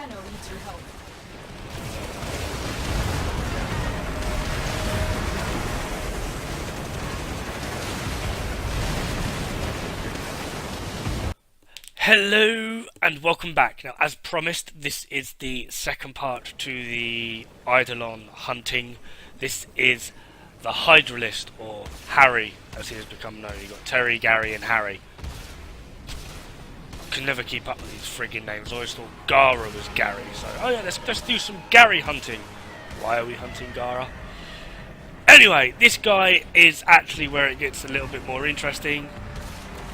Tenno needs your help. Hello and welcome back. Now, as promised, this is the second part to the Eidolon hunting. This is the Hydrolyst, or Harry, as he has become known. You've got Terry, Gary, and Harry. I can never keep up with these friggin' names. I always thought Gara was Gary. So, oh yeah, let's do some Gary hunting. Why are we hunting Gara? Anyway, this guy is actually where it gets a little bit more interesting,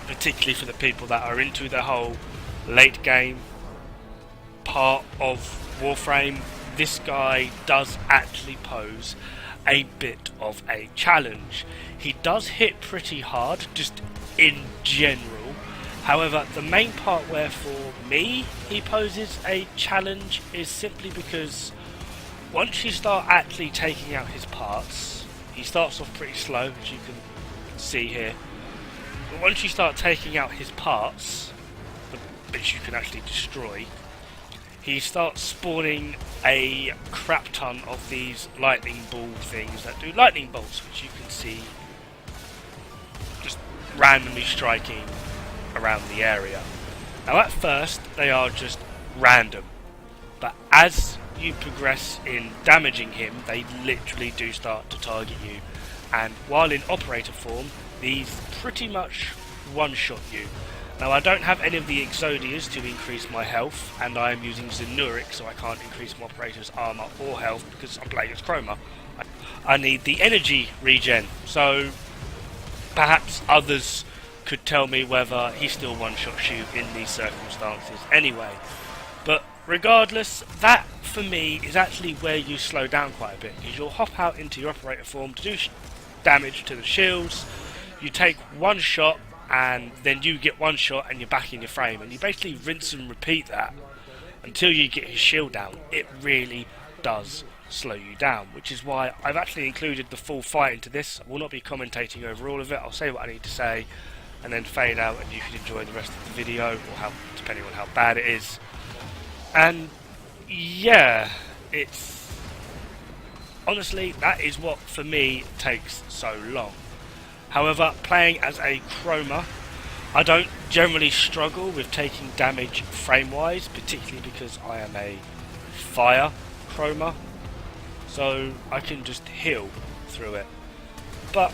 particularly for the people that are into the whole late game part of Warframe. This guy does actually pose a bit of a challenge. He does hit pretty hard, just in general. However, the main part where for me he poses a challenge is simply because once you start actually taking out his parts, he starts off pretty slow, as you can see here. But once you start taking out his parts, the bits you can actually destroy, he starts spawning a crap ton of these lightning ball things that do lightning bolts, which you can see just randomly striking around the area. Now at first they are just random, but as you progress in damaging him, they literally do start to target you, and while in operator form, these pretty much one-shot you. Now I don't have any of the Exodias to increase my health, and I am using Zenuric, so I can't increase my operator's armor or health because I'm playing as Chroma. I need the energy regen, so perhaps others could tell me whether he still one-shots you in these circumstances anyway. But regardless, that for me is actually where you slow down quite a bit, because you'll hop out into your operator form to do damage to the shields. You take one shot and then you get one shot and you're back in your frame, and you basically rinse and repeat that until you get his shield down. It really does slow you down, which is why I've actually included the full fight into this. I will not be commentating over all of it. I'll say what I need to say and then fade out, and you can enjoy the rest of the video, or depending on how bad it is. And yeah, it's honestly, that is what for me takes so long. However, playing as a Chroma, I don't generally struggle with taking damage frame-wise, particularly because I am a fire Chroma, so I can just heal through it. But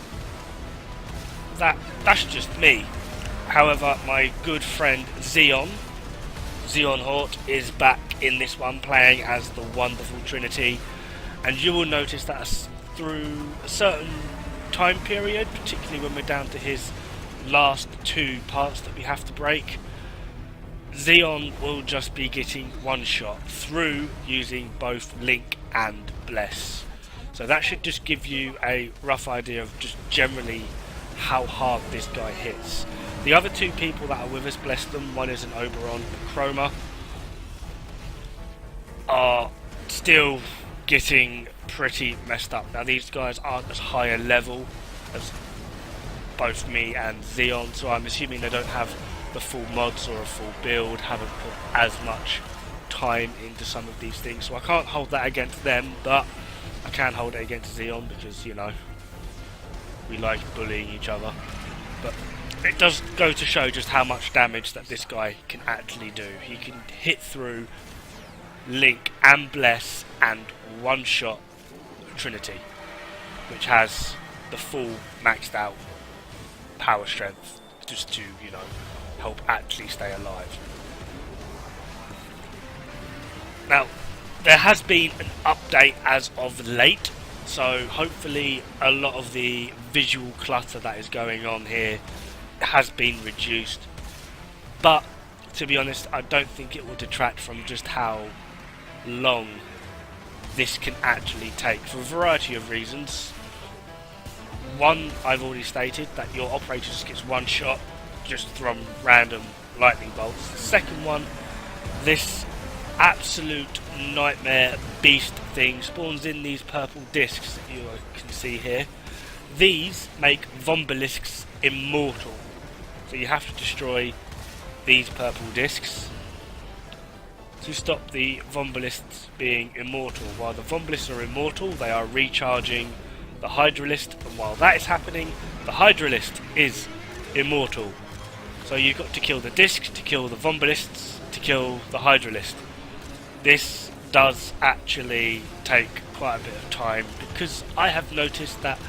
that's just me. However, my good friend Zeon Hort is back in this one, playing as the wonderful Trinity, and you will notice that through a certain time period, particularly when we're down to his last two parts that we have to break, Zeon will just be getting one shot through using both Link and Bless. So that should just give you a rough idea of just generally how hard this guy hits. The other two people that are with us, bless them, one is an Oberon and Chroma, are still getting pretty messed up. Now these guys aren't as high a level as both me and Zeon, so I'm assuming they don't have the full mods or a full build, haven't put as much time into some of these things, so I can't hold that against them, but I can hold it against Zeon because, you know, we like bullying each other. But it does go to show just how much damage that this guy can actually do. He can hit through Link and Bless and one-shot Trinity, which has the full maxed out power strength just to, you know, help actually stay alive. Now, there has been an update as of late, so hopefully a lot of the visual clutter that is going on here has been reduced, but to be honest, I don't think it will detract from just how long this can actually take, for a variety of reasons. One, I've already stated, that your operator just gets one shot just from random lightning bolts. The second one, this absolute nightmare beast thing spawns in these purple discs that you can see here. These make Vombelisks immortal, so you have to destroy these purple discs to stop the Vombulists being immortal. While the Vombulists are immortal, they are recharging the Hydrolyst, and while that is happening, the Hydrolyst is immortal. So you've got to kill the disc to kill the Vombulists to kill the Hydrolyst. This does actually take quite a bit of time, because I have noticed that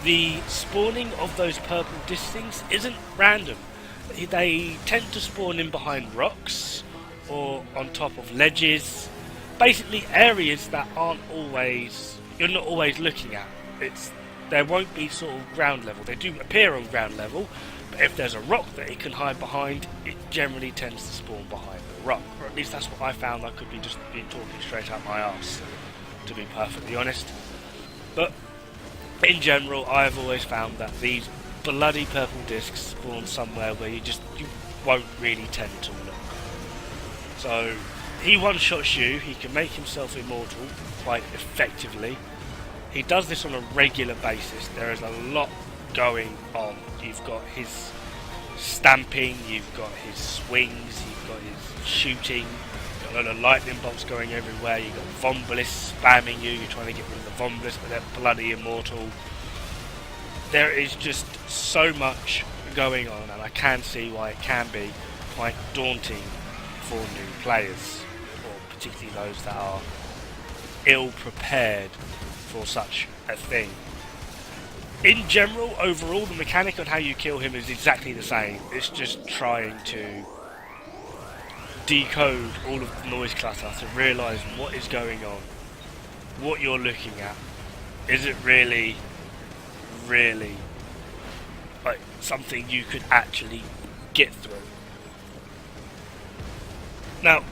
the spawning of those purple disc things isn't random. They tend to spawn in behind rocks or on top of ledges, basically areas that you're not always looking at. There won't be sort of ground level. They do appear on ground level, but if there's a rock that it can hide behind, it generally tends to spawn behind the rock. Or at least that's what I found. I could be just being talking straight out my arse, to be perfectly honest. But in general, I've always found that these bloody purple discs spawn somewhere where you won't really tend to look. So he one-shots you. He can make himself immortal quite effectively. He does this on a regular basis. There is a lot going on. You've got his stamping, you've got his swings, you've got his shooting, you've got a lot of lightning bolts going everywhere, you've got Vombulists spamming you, you're trying to get rid of the Vombulists, but they're bloody immortal. There is just so much going on, and I can see why it can be quite daunting for new players, or particularly those that are ill prepared for such a thing. In general, overall, the mechanic on how you kill him is exactly the same. It's just trying to decode all of the noise clutter to realise what is going on, what you're looking at. Is it really like something you could actually get through? Now,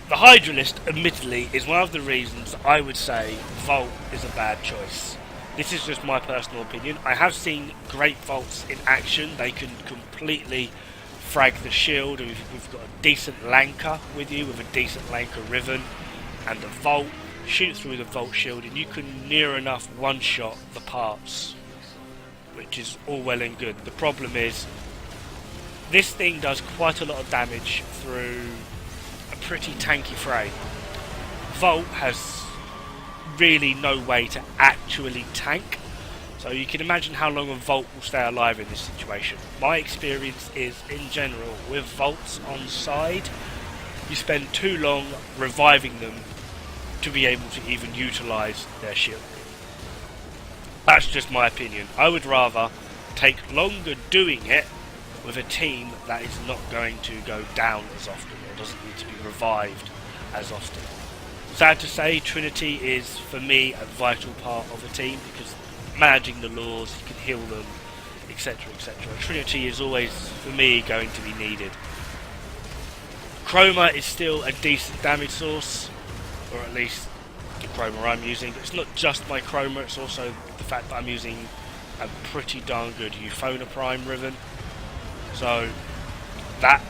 the Hydrolyst, admittedly, is one of the reasons I would say Vault is a bad choice. This is just my personal opinion. I have seen great Vaults in action. They can completely frag the shield. If you've got a decent Lanker with you, with a decent Lanker Riven, and the Vault, shoot through the Vault shield, and you can near enough one-shot the parts, which is all well and good. The problem is, this thing does quite a lot of damage through a pretty tanky frame. Vault has really no way to actually tank, so you can imagine how long a Vault will stay alive in this situation. My experience is, in general, with Vaults on side, you spend too long reviving them to be able to even utilise their shield. That's just my opinion. I would rather take longer doing it with a team that is not going to go down as often, or doesn't need to be revived as often. Sad to say, Trinity is, for me, a vital part of a team, because managing the lures, you can heal them, etc, etc. Trinity is always, for me, going to be needed. Chroma is still a decent damage source, or at least the Chroma I'm using, but it's not just my Chroma, it's also the fact that I'm using a pretty darn good Euphona Prime Riven. So that,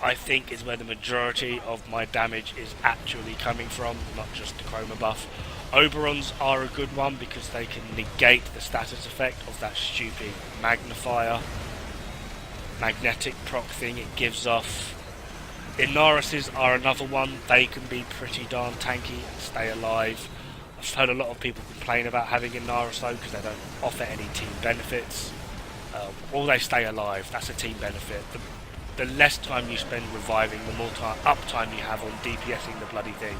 I think, is where the majority of my damage is actually coming from, not just the Chroma buff. Oberons are a good one because they can negate the status effect of that stupid magnifier, magnetic proc thing it gives off. Inaruses are another one. They can be pretty darn tanky and stay alive. I've heard a lot of people complain about having Inarus though, because they don't offer any team benefits. Or they stay alive, that's a team benefit. The less time you spend reviving, the more uptime you have on DPSing the bloody thing.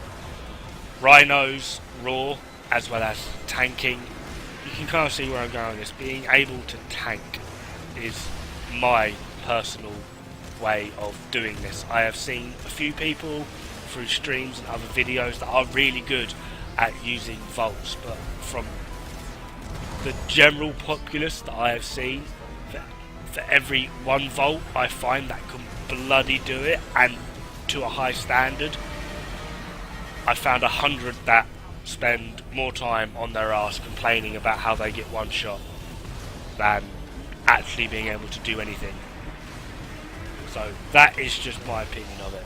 Rhinos, raw, as well as tanking. You can kind of see where I'm going with this. Being able to tank is my personal way of doing this. I have seen a few people through streams and other videos that are really good at using Vaults, but from the general populace that I have seen, for every one Vault I find that can bloody do it, and to a high standard, I found 100 that spend more time on their ass complaining about how they get one shot than actually being able to do anything. So that is just my opinion of it.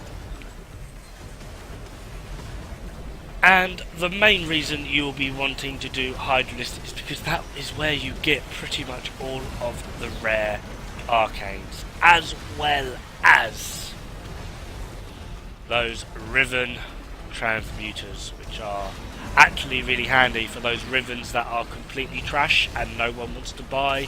And the main reason you will be wanting to do Hydrolyst is because that is where you get pretty much all of the rare arcanes, as well as those riven transmuters, which are actually really handy for those rivens that are completely trash and no one wants to buy,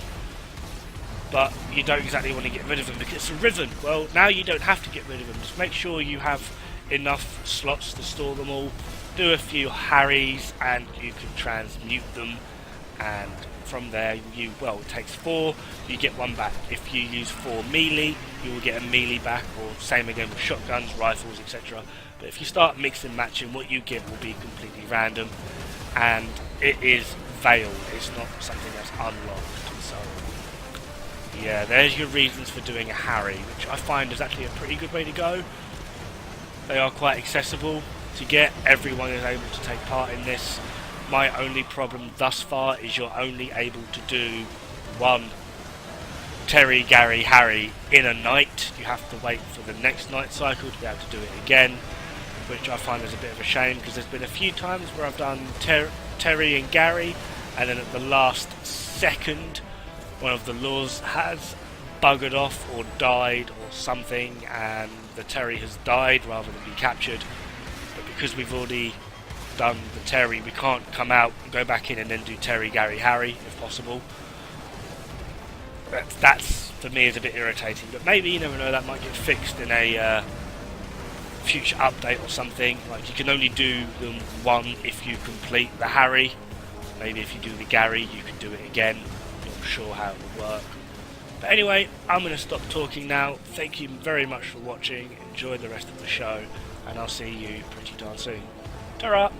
but you don't exactly want to get rid of them because it's a riven. Well, now you don't have to get rid of them. Just make sure you have enough slots to store them all. Do a few harries and you can transmute them, and from there well, it takes 4, you get 1 back. If you use 4 melee, you will get a melee back, or same again with shotguns, rifles, etc. But if you start mixing and matching, what you get will be completely random, and it is veiled, it's not something that's unlocked. So yeah, there's your reasons for doing a harry, which I find is actually a pretty good way to go. They are quite accessible to get, everyone is able to take part in this. My only problem thus far is you're only able to do 1 Terry, Gary, Harry in a night. You have to wait for the next night cycle to be able to do it again, which I find is a bit of a shame, because there's been a few times where I've done Terry and Gary, and then at the last second one of the laws has buggered off or died or something, and the Terry has died rather than be captured. But because we've already done the Terry, we can't come out and go back in and then do Terry, Gary, Harry if possible. That's for me is a bit irritating, but maybe, you never know, that might get fixed in a future update or something. Like, you can only do them 1 if you complete the Harry. Maybe if you do the Gary you can do it again. Not sure how it would work. But anyway, I'm going to stop talking now. Thank you very much for watching. Enjoy the rest of the show, and I'll see you pretty darn soon. Ta-ra!